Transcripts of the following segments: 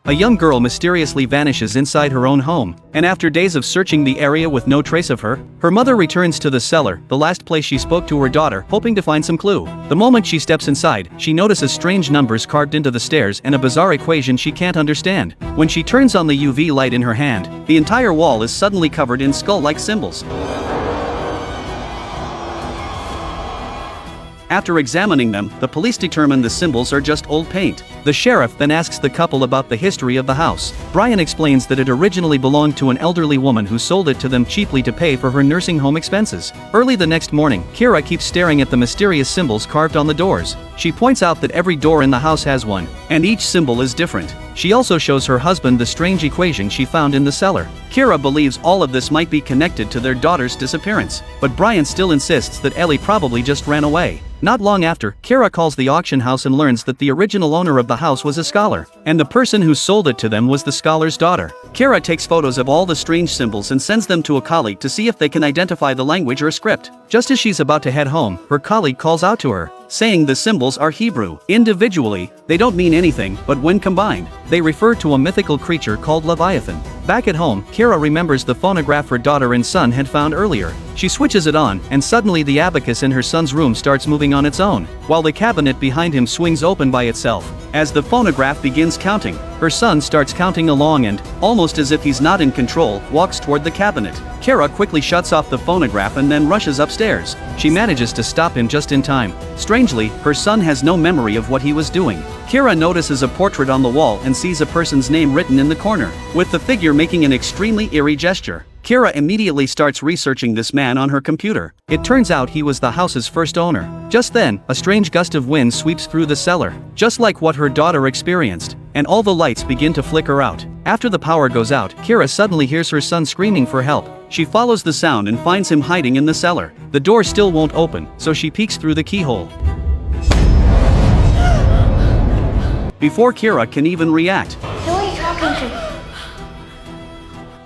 a young girl mysteriously vanishes inside her own home, and after days of searching the area with no trace of her, her mother returns to the cellar, the last place she spoke to her daughter, hoping to find some clue. The moment she steps inside, she notices strange numbers carved into the stairs and a bizarre equation she can't understand. When she turns on the UV light in her hand, the entire wall is suddenly covered in skull-like symbols. After examining them, the police determine the symbols are just old paint. The sheriff then asks the couple about the history of the house. Brian explains that it originally belonged to an elderly woman who sold it to them cheaply to pay for her nursing home expenses. Early the next morning, Kira keeps staring at the mysterious symbols carved on the doors. She points out that every door in the house has one, and each symbol is different. She also shows her husband the strange equation she found in the cellar. Kira believes all of this might be connected to their daughter's disappearance, but Brian still insists that Ellie probably just ran away. Not long after, Kira calls the auction house and learns that the original owner of the house was a scholar, and the person who sold it to them was the scholar's daughter. Kira takes photos of all the strange symbols and sends them to a colleague to see if they can identify the language or script. Just as she's about to head home, her colleague calls out to her, saying the symbols are Hebrew. Individually, they don't mean anything, but when combined, they refer to a mythical creature called Leviathan. Back at home, Kira remembers the phonograph her daughter and son had found earlier. She switches it on, and suddenly the abacus in her son's room starts moving on its own, while the cabinet behind him swings open by itself. As the phonograph begins counting, her son starts counting along and, almost as if he's not in control, walks toward the cabinet. Kira quickly shuts off the phonograph and then rushes upstairs. She manages to stop him just in time. Strangely, her son has no memory of what he was doing. Kira notices a portrait on the wall and sees a person's name written in the corner, with the figure making an extremely eerie gesture. Kira immediately starts researching this man on her computer. It turns out he was the house's first owner. Just then, a strange gust of wind sweeps through the cellar, just like what her daughter experienced, and all the lights begin to flicker out. After the power goes out, Kira suddenly hears her son screaming for help. She follows the sound and finds him hiding in the cellar. The door still won't open, so she peeks through the keyhole. Before Kira can even react, Who are you talking to?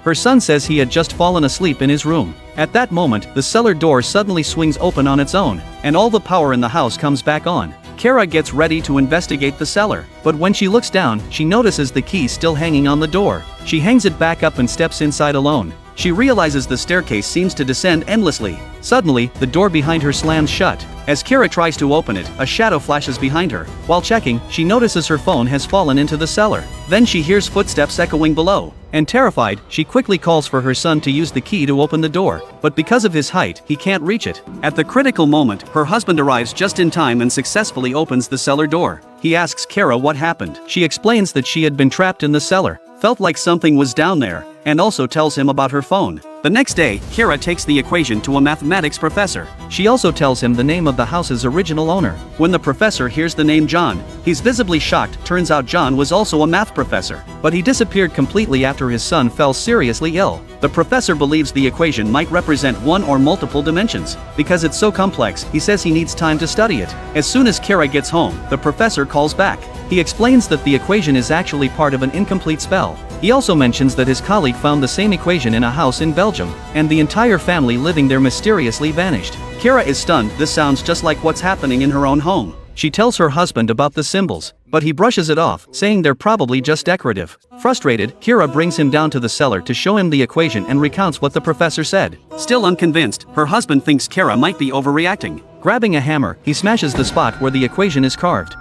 her son says he had just fallen asleep in his room. At that moment, the cellar door suddenly swings open on its own, and all the power in the house comes back on. Kira gets ready to investigate the cellar, but when she looks down, she notices the key still hanging on the door. She hangs it back up and steps inside alone. She realizes the staircase seems to descend endlessly. Suddenly, the door behind her slams shut. As Kira tries to open it, a shadow flashes behind her. While checking, she notices her phone has fallen into the cellar. Then she hears footsteps echoing below, and terrified, she quickly calls for her son to use the key to open the door, but because of his height, he can't reach it. At the critical moment, her husband arrives just in time and successfully opens the cellar door. He asks Kira what happened. She explains that she had been trapped in the cellar, felt like something was down there, and also tells him about her phone. The next day, Kira takes the equation to a mathematics professor. She also tells him the name of the house's original owner. When the professor hears the name John, he's visibly shocked. Turns out John was also a math professor, but he disappeared completely after his son fell seriously ill. The professor believes the equation might represent one or multiple dimensions. Because it's so complex, he says he needs time to study it. As soon as Kira gets home, the professor calls back. He explains that the equation is actually part of an incomplete spell. He also mentions that his colleague found the same equation in a house in Belgium, and the entire family living there mysteriously vanished. Kira is stunned. This sounds just like what's happening in her own home. She tells her husband about the symbols, but he brushes it off, saying they're probably just decorative. Frustrated, Kira brings him down to the cellar to show him the equation and recounts what the professor said. Still unconvinced, her husband thinks Kira might be overreacting. Grabbing a hammer, he smashes the spot where the equation is carved.